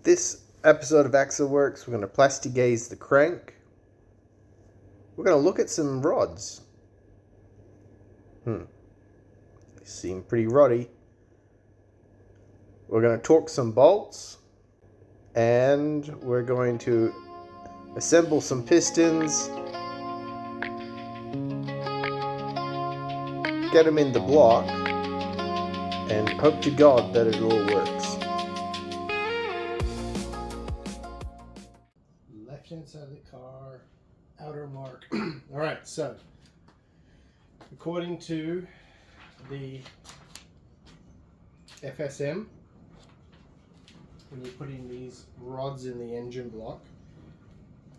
This episode of Axleworks, we're going to Plastigauge the crank. We're going to look at some rods. They seem pretty roddy. We're going to torque some bolts. And we're going to assemble some pistons. Get them in the block. And hope to God that it all works. Left-hand side of the car, outer mark. All right, so according to the FSM, when you're putting these rods in the engine block,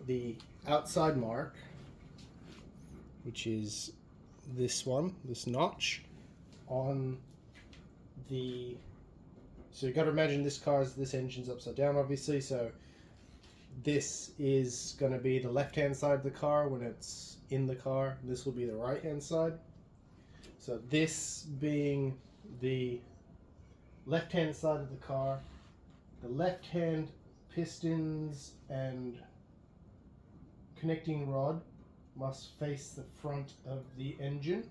the outside mark, which is this one, this notch, on the, so you've got to imagine this engine's upside down, obviously, so this is going to be the left-hand side of the car when it's in the car. This will be the right-hand side. So this being the left-hand side of the car, the left-hand pistons and connecting rod must face the front of the engine.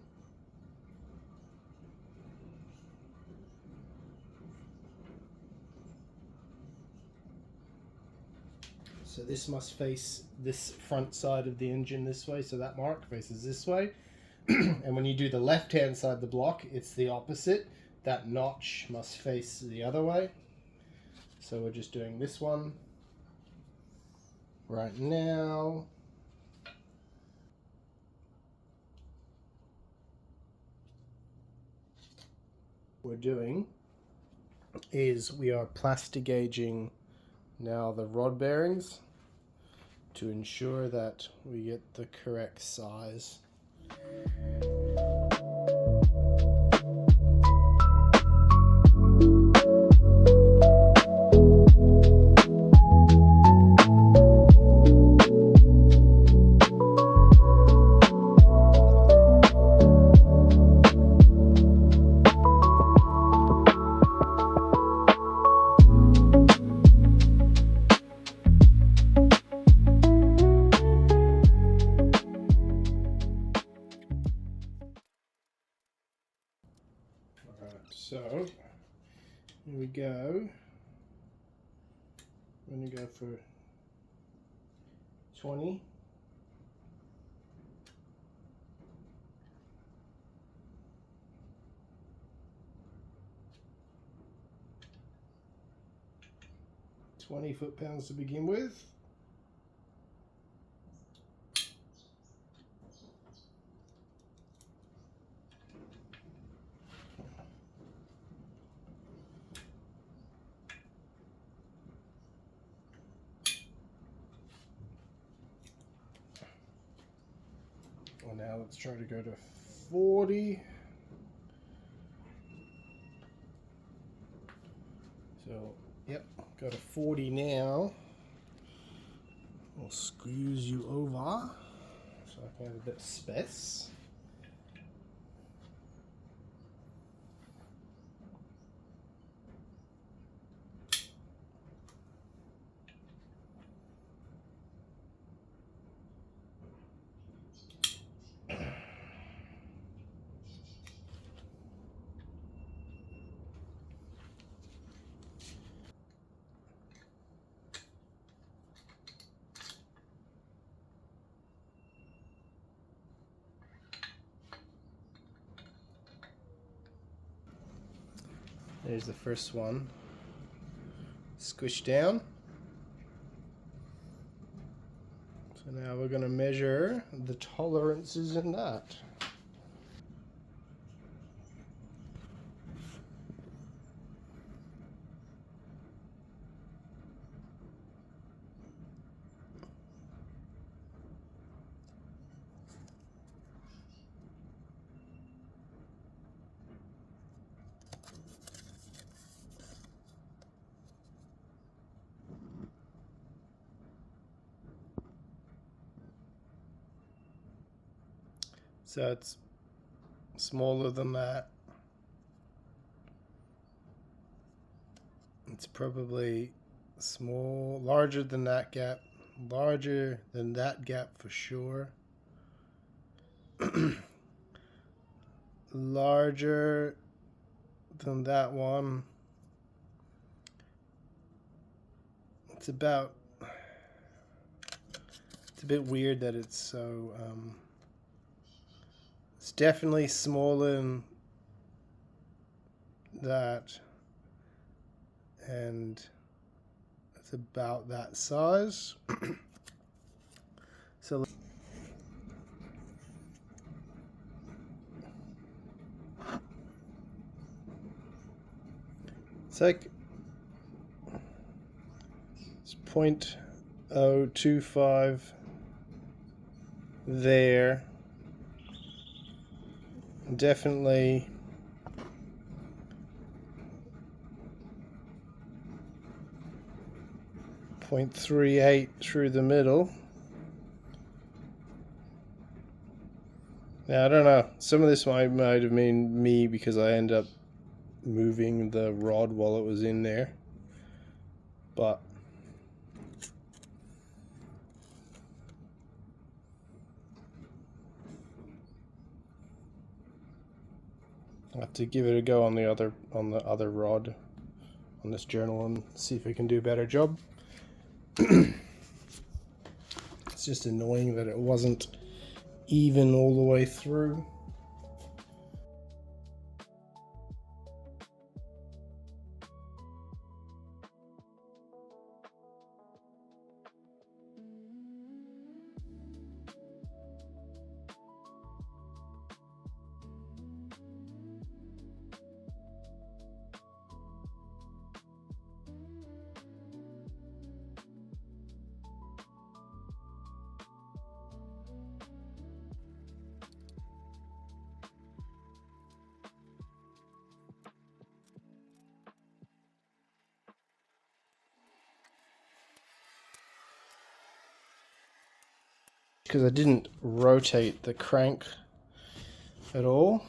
So this must face this front side of the engine this way, so that mark faces this way. And when you do the left-hand side of the block, it's the opposite. That notch must face the other way. So we're just doing this one right now. What we're doing is we are Plastigauging now the rod bearings to ensure that we get the correct size. So here we go. I'm going to go for 20. foot-pounds to begin with. Well, now let's try to go to 40. So, yep, go to 40 now. We'll squeeze you over so I can have a bit of space. There's the first one. Squish down. So now we're going to measure the tolerances in that. So it's smaller than that. It's probably larger than that gap, larger than that gap for sure. Larger than that one. It's a bit weird that it's so it's definitely smaller than that, and it's about that size. So it's like it's 0.025 there. Definitely .38 through the middle. Now I don't know. Some of this might have been me because I end up moving the rod while it was in there, but I'll have to give it a go on the other rod on this journal and see if we can do a better job. It's just annoying that it wasn't even all the way through. Because I didn't rotate the crank at all.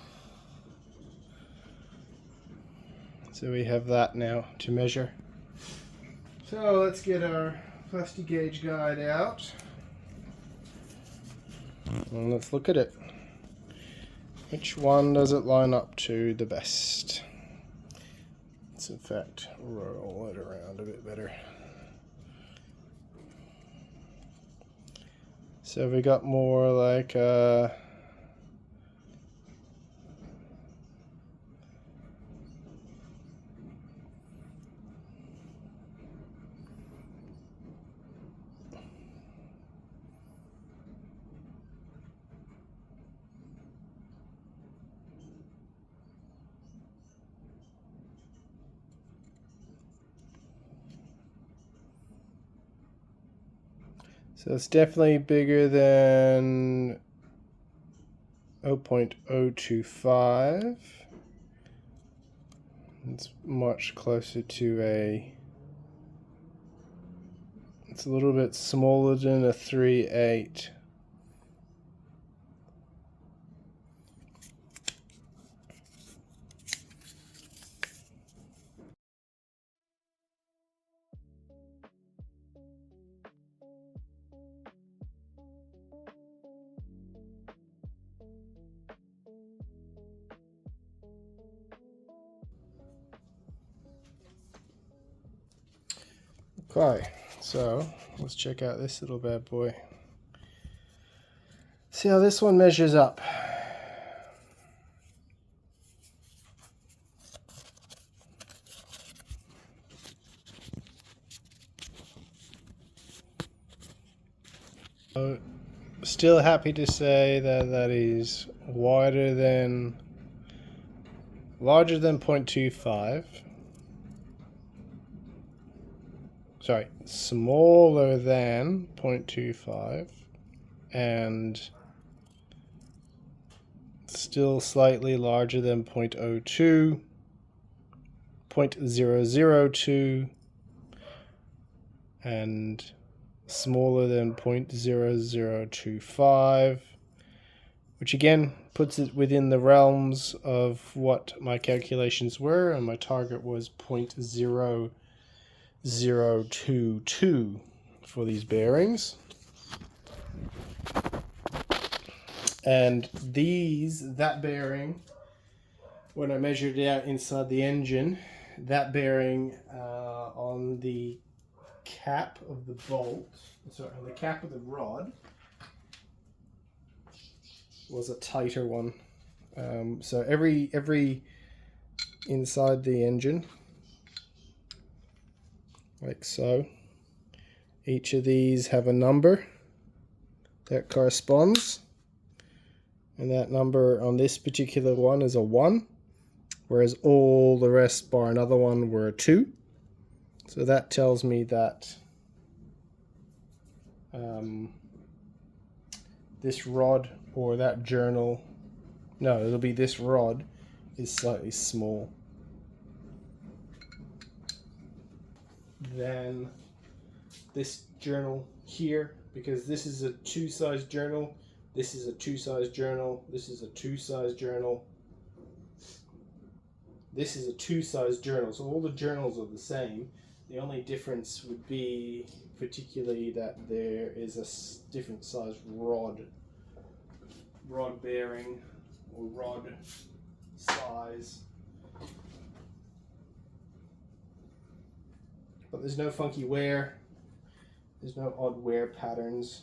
So we have that now to measure. So let's get our Plastigauge guide out. And let's look at it. Which one does it line up to the best? Let's in fact roll it around a bit better. So we got more like so it's definitely bigger than 0.025. It's much closer to it's a little bit smaller than a 3.8. Okay, so let's check out this little bad boy. See how this one measures up. So, still happy to say that that is larger than 0.25. Sorry, smaller than 0.25, and still slightly larger than 0.02, 0.002, and smaller than 0.0025, which again puts it within the realms of what my calculations were, and my target was 0.0 0.022 for these bearings. And that bearing, when I measured it out inside the engine, that bearing on the cap of the bolt, sorry, on the cap of the rod, was a tighter one. So every inside the engine, like so, each of these have a number that corresponds, and that number on this particular one is a 1, whereas all the rest bar another one were a 2. So that tells me that this rod, or that journal, no, it'll be this rod, is slightly small. Then this journal here, because this is a 2-size journal, this is a 2-size journal, this is a 2-size journal, this is a 2-size journal, so all the journals are the same. The only difference would be particularly that there is a different size rod bearing, or rod size. But there's no funky wear, there's no odd wear patterns.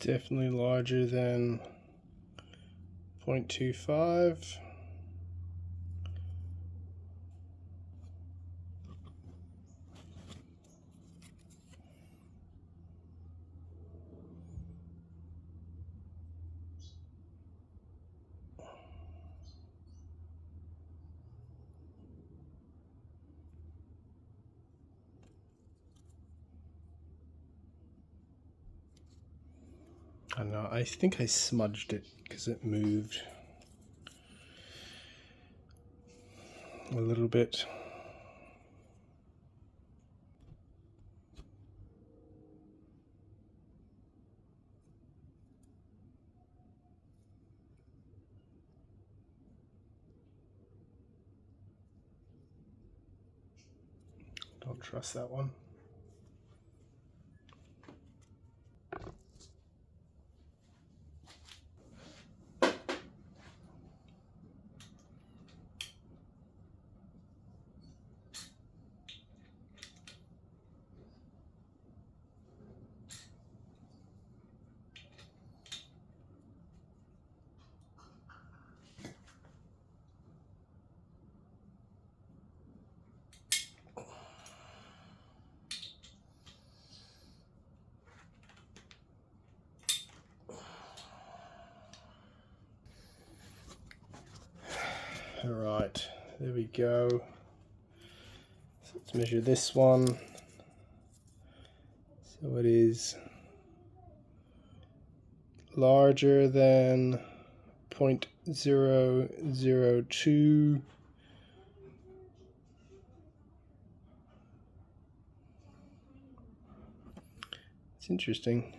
Definitely larger than 0.25. I don't know, I think I smudged it because it moved a little bit. Don't trust that one. All right, there we go. So let's measure this one. So it is larger than 0.002. It's interesting.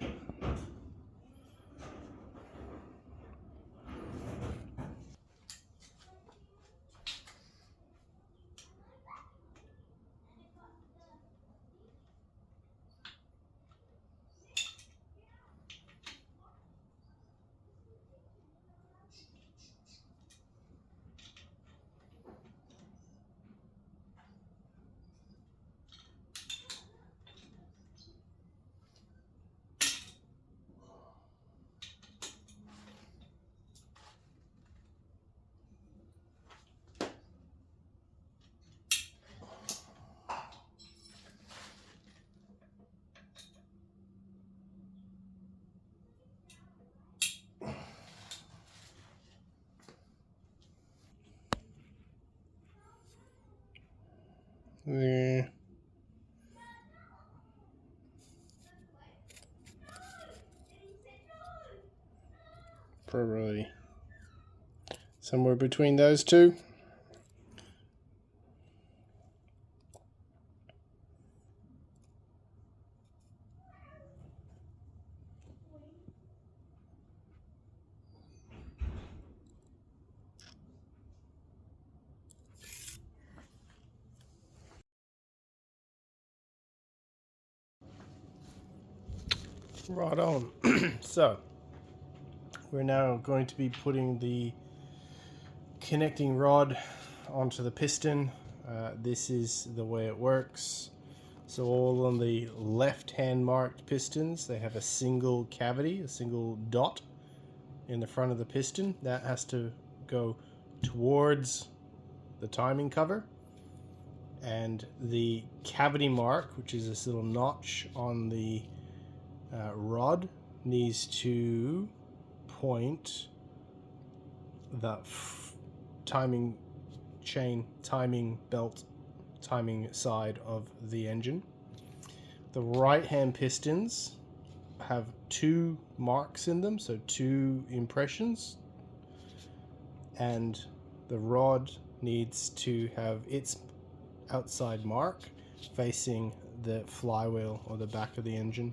Yeah. Probably somewhere between those two. Right on. So we're now going to be putting the connecting rod onto the piston. This is the way it works. So all on the left-hand marked pistons, they have a single cavity, a single dot in the front of the piston. That has to go towards the timing cover. And the cavity mark, which is this little notch on the rod, needs to point the timing chain, timing belt, timing side of the engine. The right hand pistons have two marks in them, so two impressions, and the rod needs to have its outside mark facing the flywheel or the back of the engine.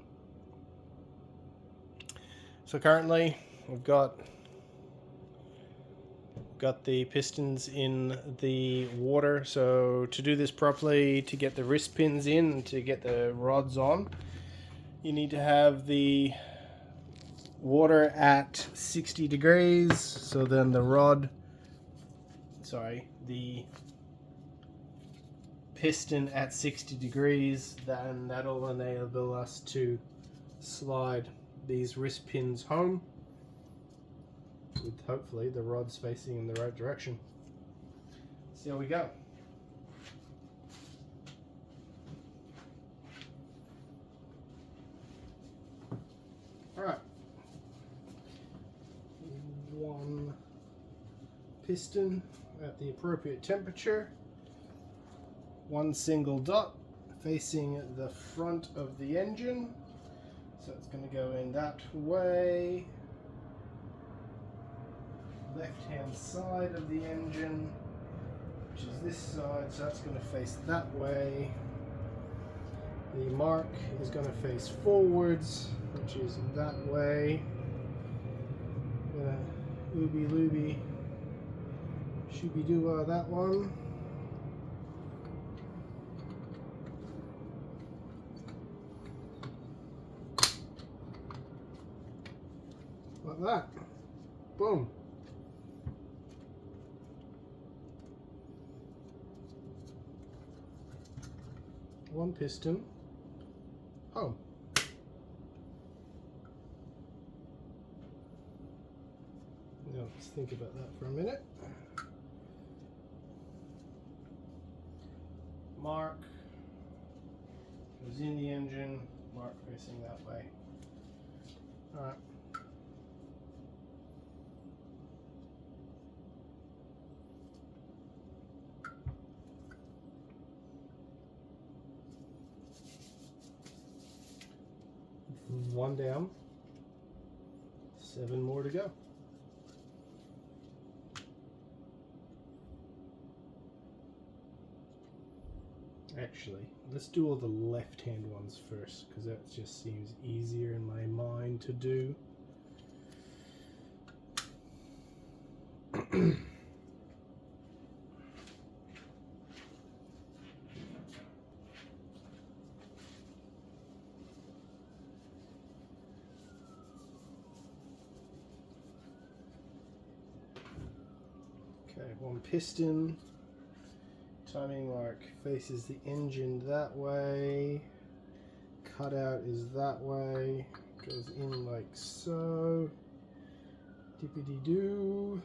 So currently we've got the pistons in the water. So to do this properly, to get the wrist pins in, to get the rods on, you need to have the water at 60 degrees. So then the piston at 60 degrees, then that'll enable us to slide these wrist pins home, with hopefully the rods facing in the right direction. See how we go. Alright. One piston at the appropriate temperature. One single dot facing the front of the engine. So it's going to go in that way. Left-hand side of the engine, which is this side, so that's going to face that way. The mark is going to face forwards, which is that way. Ooby looby, shooby doo that one. Like that. Boom. One piston home. Now let's think about that for a minute. Mark goes in the engine, mark facing that way. Alright. One down, 7 more to go. Actually, let's do all the left-hand ones first, because that just seems easier in my mind to do. Okay, one piston. Timing mark faces the engine that way. Cutout is that way. Goes in like so. Dippity doo.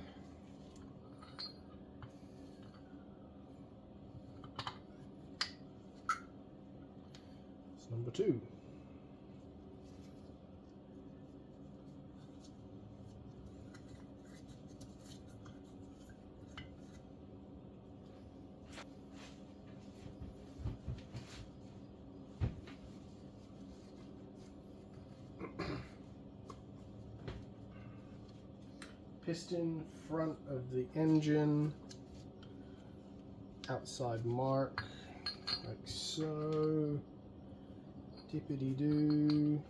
It's number 2. piston, front of the engine, outside mark, like so, dippity-doo.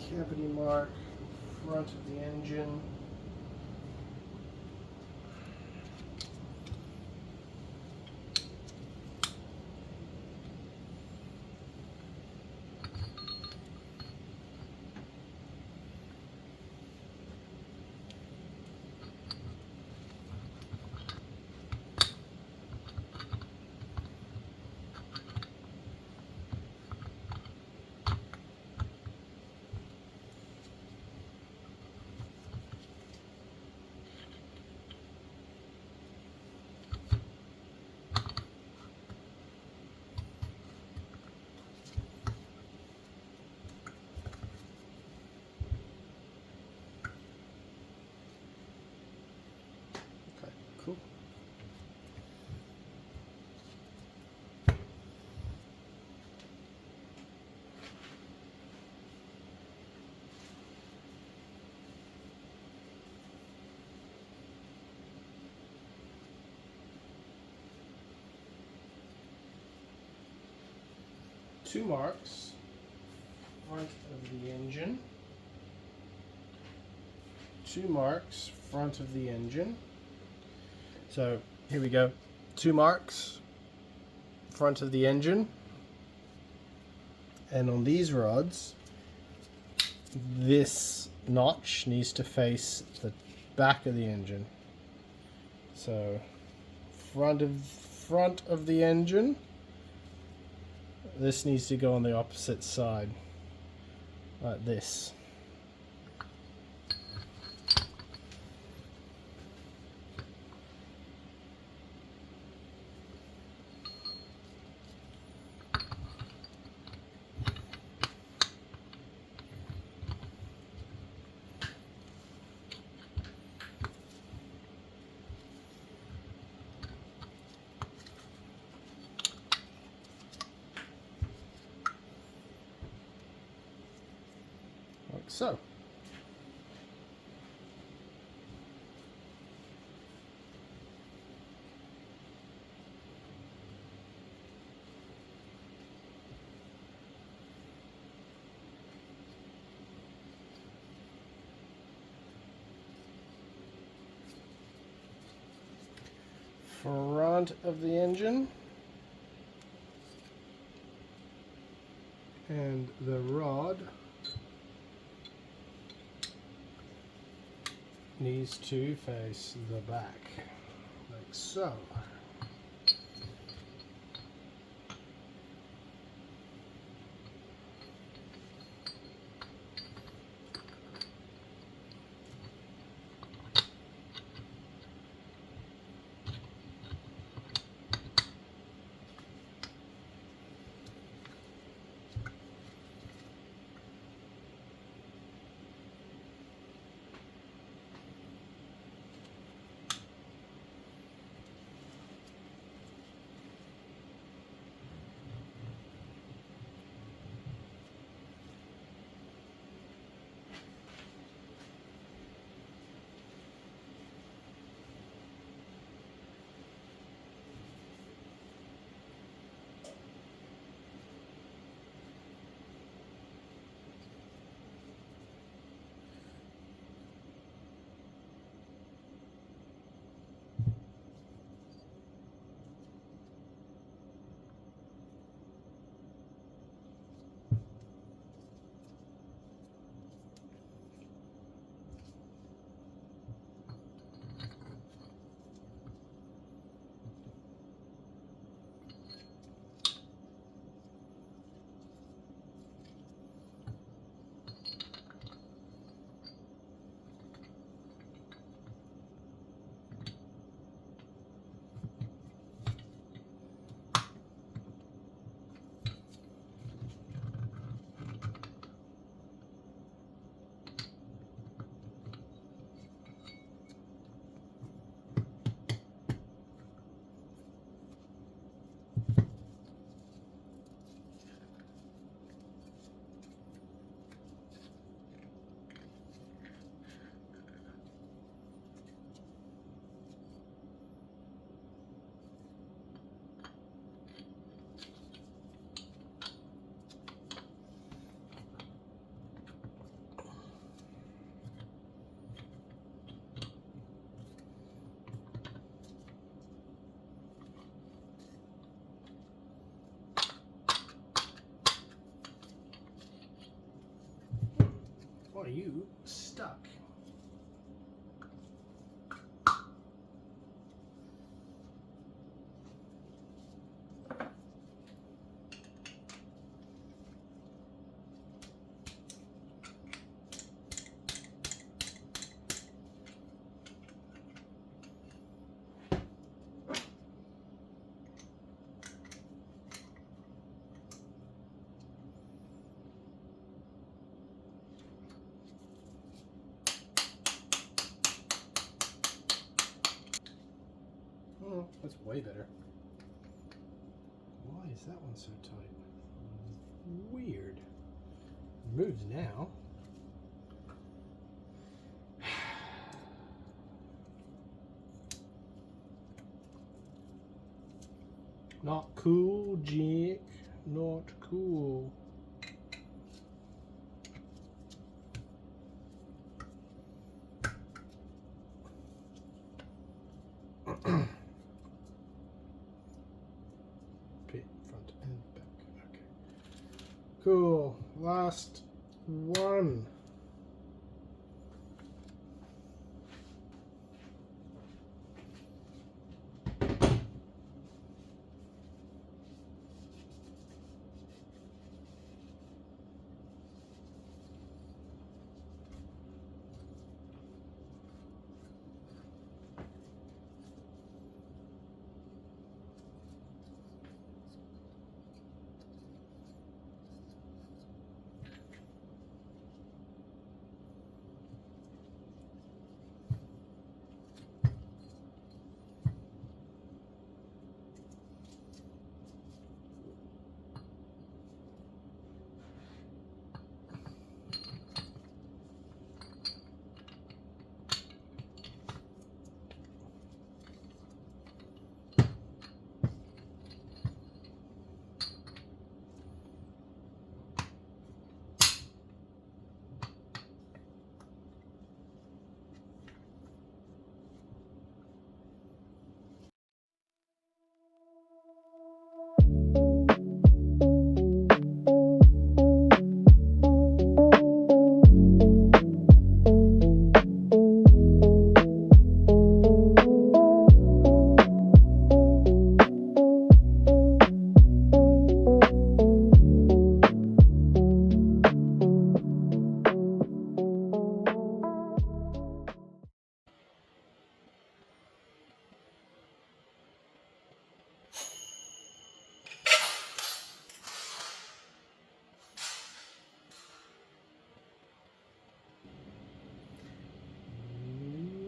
Cavity mark, front of the engine. Okay, cool. Two marks, front of the engine. Two marks, front of the engine. So here we go. Two marks, front of the engine. And on these rods, this notch needs to face the back of the engine. So front of the engine. This needs to go on the opposite side, like this. Like so. Front of the engine. And the rod needs to face the back, like so. Are you stuck? Oh, that's way better. Why is that one so tight? Weird. Moves now. Not cool, Jake. Not cool. Pit, front and back. Okay. Cool. Last one.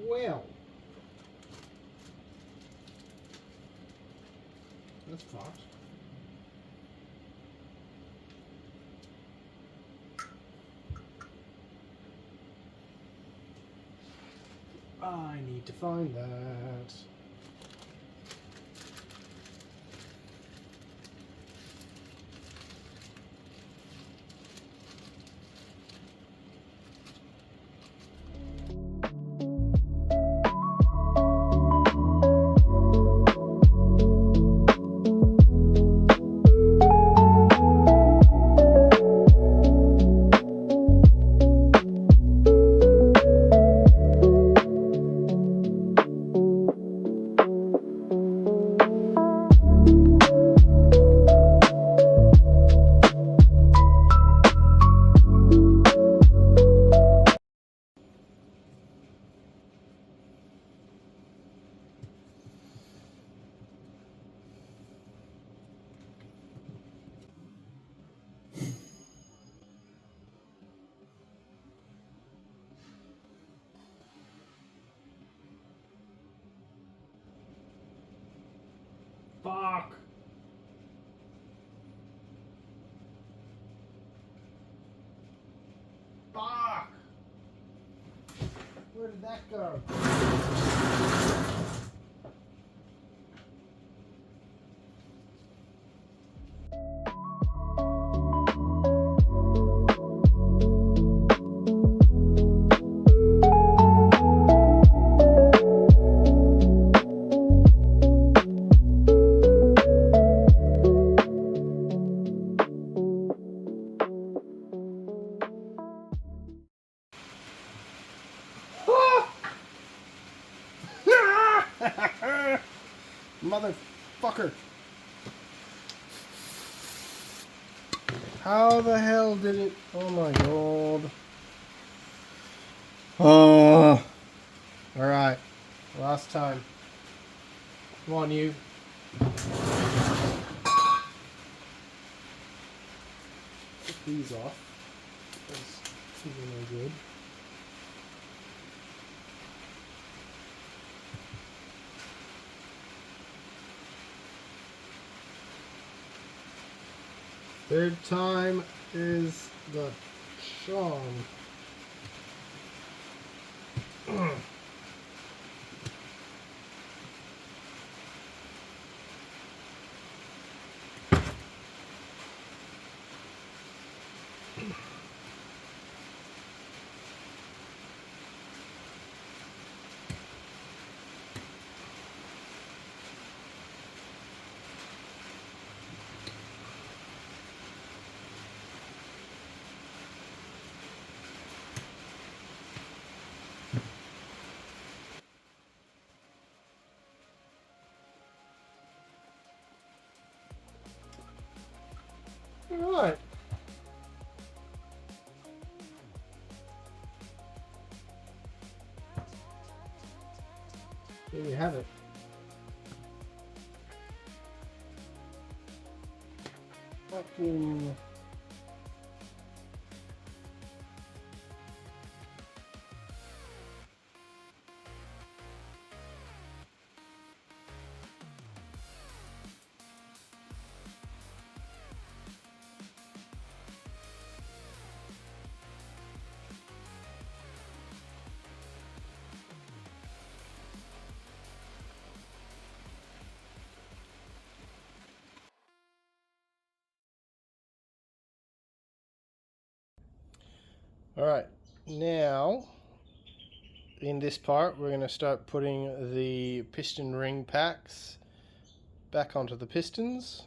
Well, that's fast. I need to find that. Fuck! Fuck! Where did that go? motherfucker. How the hell did it? Oh my god. Oh. Alright. Last time. Come on, you. Get these off. These are no good. Third time is the charm. Alright. There you have it. Fucking... Alright, now in this part we're going to start putting the piston ring packs back onto the pistons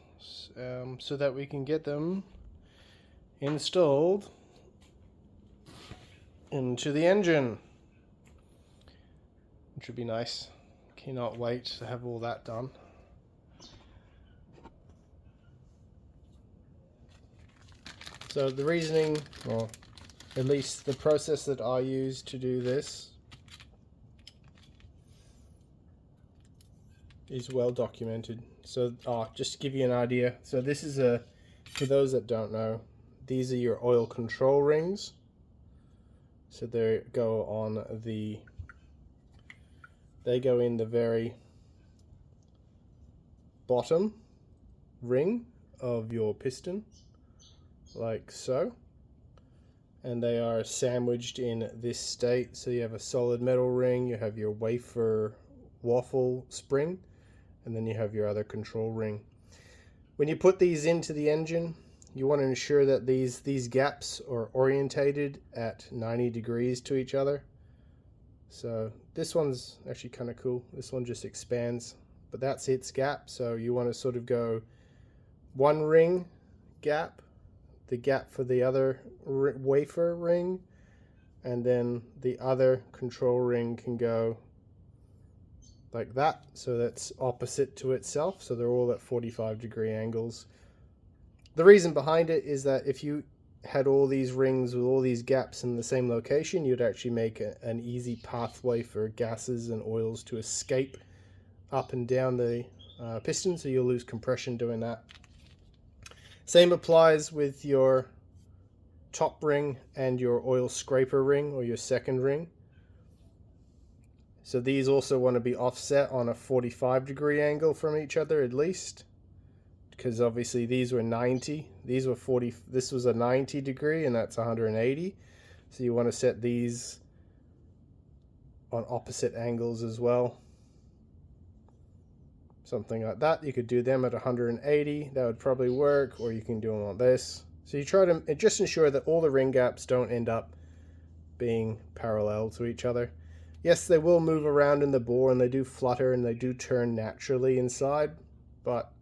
so that we can get them installed into the engine, which would be nice. Cannot wait to have all that done. So the reasoning, or at least the process that I use to do this, is well documented. So just to give you an idea, so this is for those that don't know, these are your oil control rings. So they go in the very bottom ring of your piston, like so. And they are sandwiched in this state. So you have a solid metal ring, you have your waffle spring, and then you have your other control ring. When you put these into the engine, you want to ensure that these gaps are orientated at 90 degrees to each other. So this one's actually kind of cool. This one just expands, but that's its gap. So you want to sort of go one ring gap, the gap for the other wafer ring, and then the other control ring can go like that, so that's opposite to itself, so they're all at 45-degree angles. The reason behind it is that if you had all these rings with all these gaps in the same location, you'd actually make an easy pathway for gases and oils to escape up and down the piston, so you'll lose compression doing that. Same applies with your top ring and your oil scraper ring, or your second ring. So these also want to be offset on a 45-degree angle from each other at least, because obviously these were 90, these were 40, this was a 90 degree and that's 180. So you want to set these on opposite angles as well. Something like that. You could do them at 180, that would probably work, or you can do them like this. So you try to just ensure that all the ring gaps don't end up being parallel to each other. Yes, they will move around in the bore and they do flutter and they do turn naturally inside, but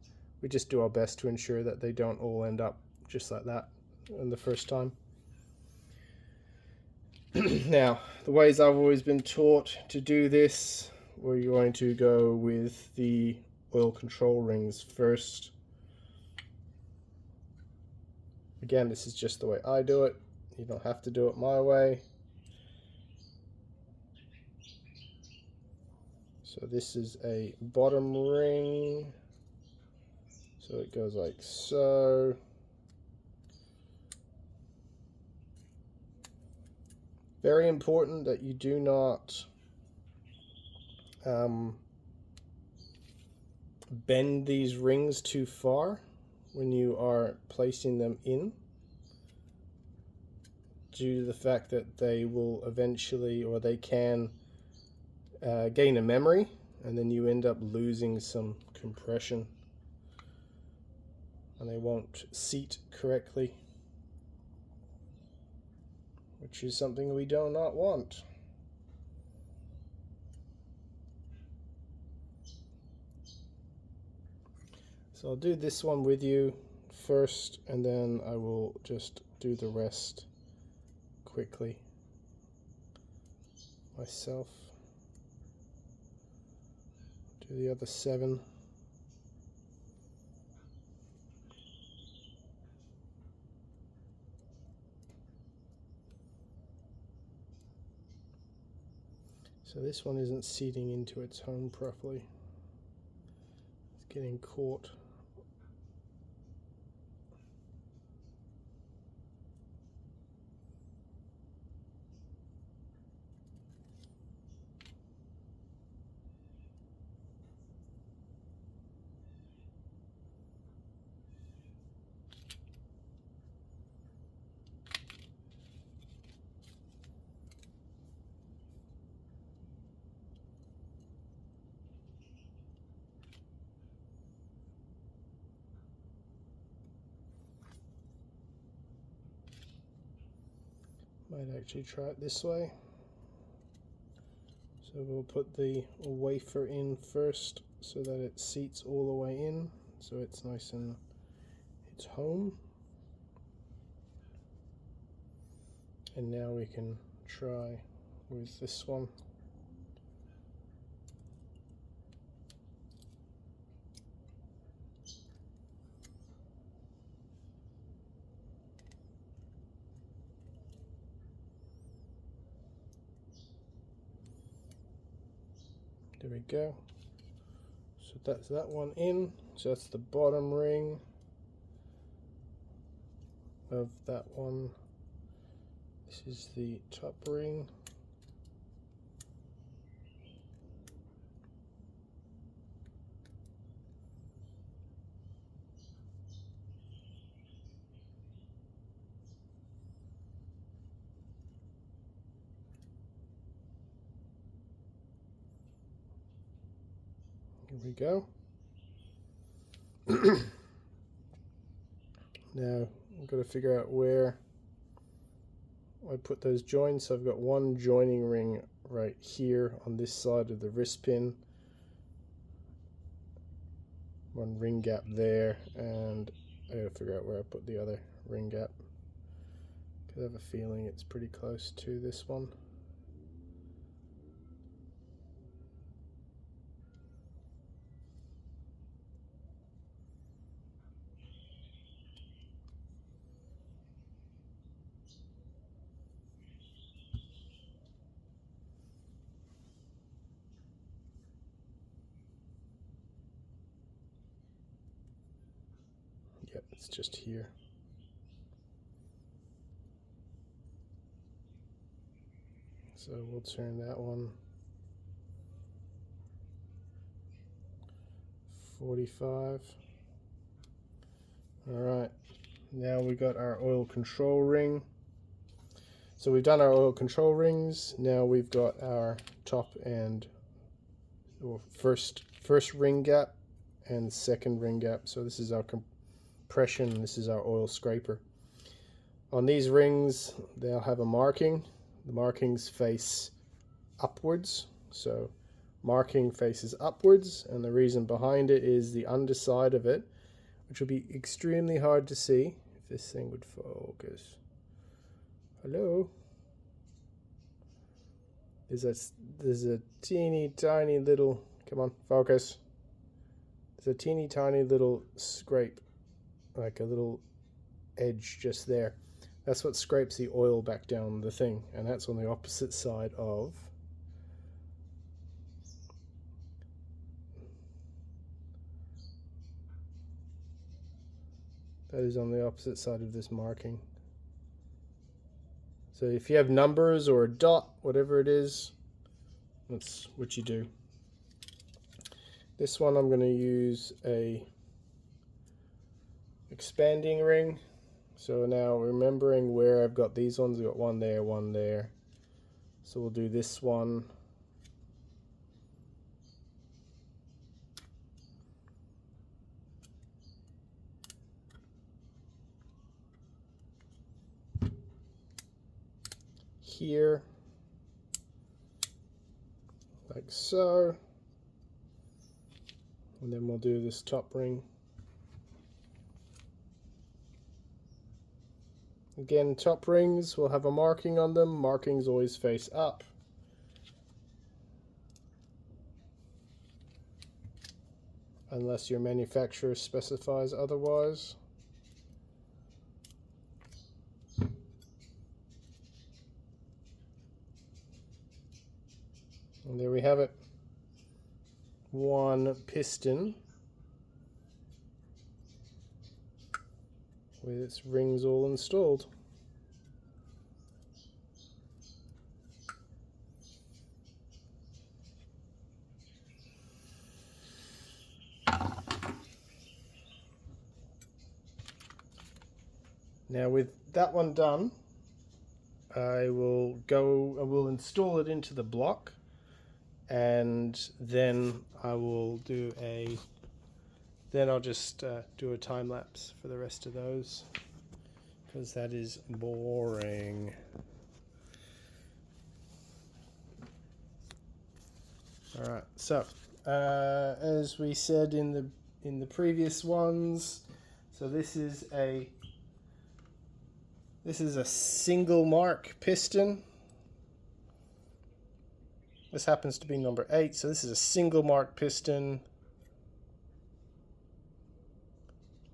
we just do our best to ensure that they don't all end up just like that in the first time. Now, the ways I've always been taught to do this, we're going to go with the oil control rings first. Again, this is just the way I do it. You don't have to do it my way. So this is a bottom ring. So it goes like so. Very important that you do not bend these rings too far when you are placing them in, due to the fact that they will eventually, or they can gain a memory, and then you end up losing some compression and they won't seat correctly, which is something we do not want. So I'll do this one with you first, and then I will just do the rest quickly myself. Do the other 7. So this one isn't seating into its home properly. It's getting caught. Might actually try it this way. So we'll put the wafer in first so that it seats all the way in, so it's nice and it's home. And now we can try with this one. There we go. So that's that one in. So that's the bottom ring of that one. This is the top ring. Here we go. Now I've got to figure out where I put those joins. So I've got one joining ring right here on this side of the wrist pin, one ring gap there, and I gotta figure out where I put the other ring gap, because I have a feeling it's pretty close to this one. Yep, it's just here. So we'll turn that one 45. All right, now we got our oil control ring. So we've done our oil control rings. Now we've got our top and first ring gap and second ring gap. So this is our compression, this is our oil scraper. On these rings, they'll have a marking. The markings face upwards, so marking faces upwards, and the reason behind it is the underside of it, which will be extremely hard to see if this thing would focus. Hello? There's a teeny tiny little, come on, focus. There's a teeny tiny little scrape, like a little edge just there. That's what scrapes the oil back down the thing, and that's on the opposite side of this marking. So if you have numbers or a dot, whatever it is, that's what you do. This one I'm going to use a expanding ring. So now remembering where I've got these ones, I've got one there, one there. So we'll do this one. Here, like so. And then we'll do this top ring. Again, top rings will have a marking on them. Markings always face up. Unless your manufacturer specifies otherwise. And there we have it. One piston with its rings all installed. Now with that one done, I will install it into the block, and then I'll just do a time lapse for the rest of those, because that is boring. All right, so as we said in the previous ones, so this is a single mark piston. This happens to be number 8, so this is a single mark piston.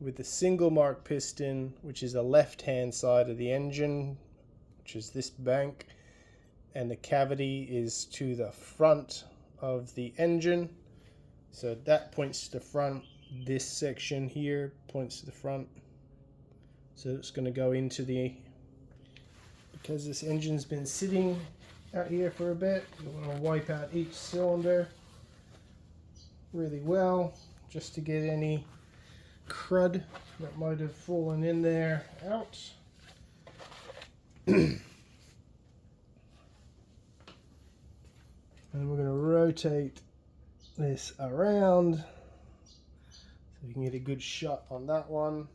With the single mark piston, which is the left-hand side of the engine, which is this bank, and the cavity is to the front of the engine. So that points to the front. This section here points to the front. So it's going to go into because this engine's been sitting out here for a bit, you want to wipe out each cylinder really well, just to get any crud that might have fallen in there out. And we're going to rotate this around so you can get a good shot on that one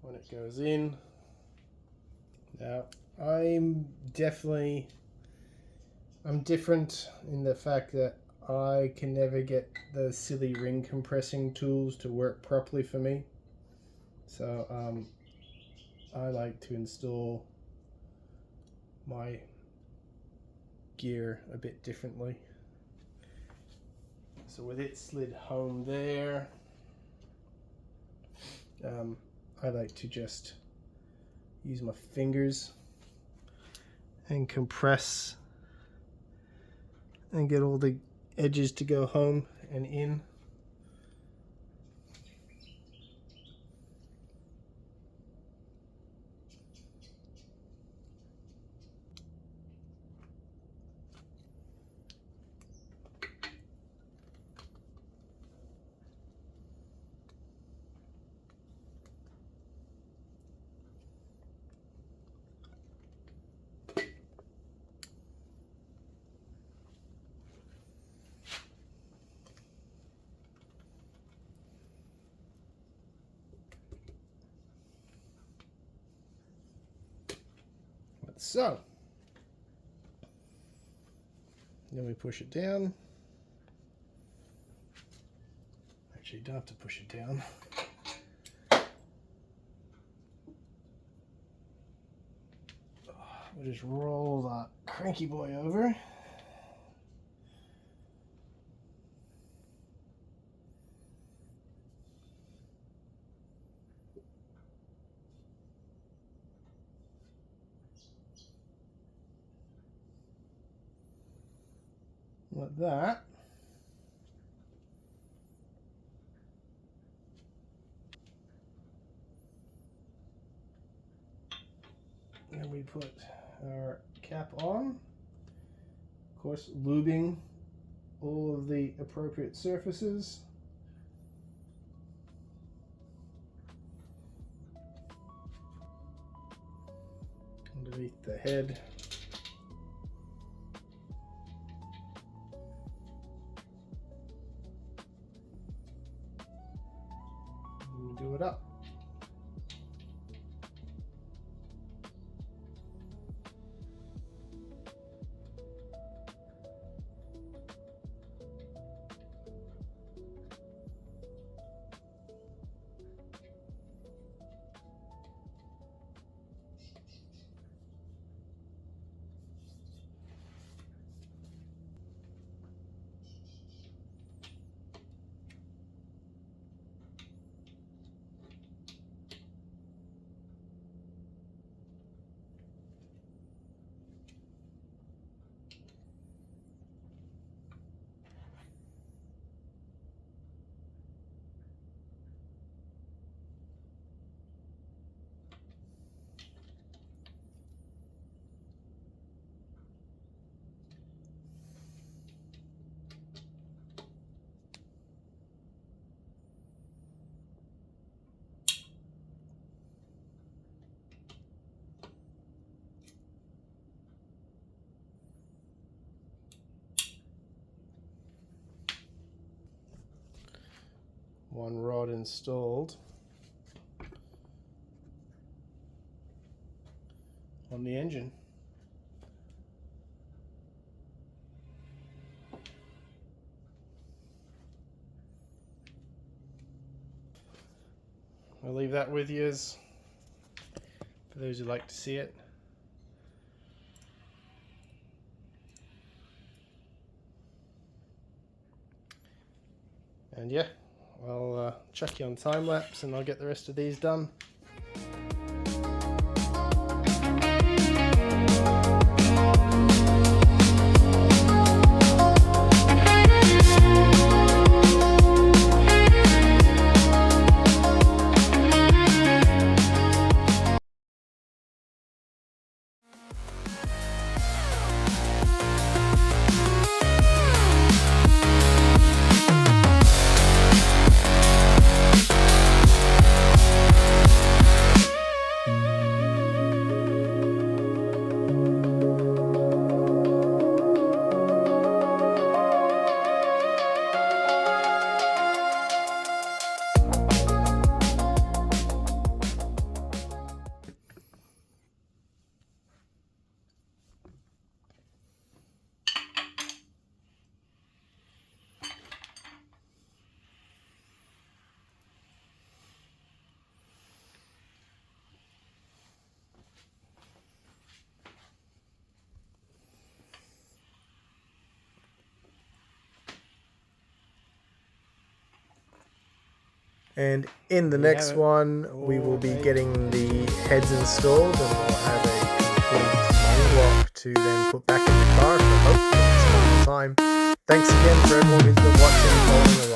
when it goes in. Now I'm different in the fact that I can never get the silly ring compressing tools to work properly for me. So I like to install my gear a bit differently. So with it slid home there, I like to just use my fingers and compress and get all the edges to go home and in. So, then we push it down. Actually, you don't have to push it down. We'll just roll that cranky boy over. like that. And we put our cap on, of course lubing all of the appropriate surfaces. Underneath the head. And do it up. One rod installed on the engine. I'll leave that with you for those who like to see it. And yeah, I'll chuck you on time lapse and I'll get the rest of these done. And in the next one, we will be getting the heads installed, and we'll have a complete block to then put back in the car for hopefully a time. Thanks again for everyone who's been watching and following along.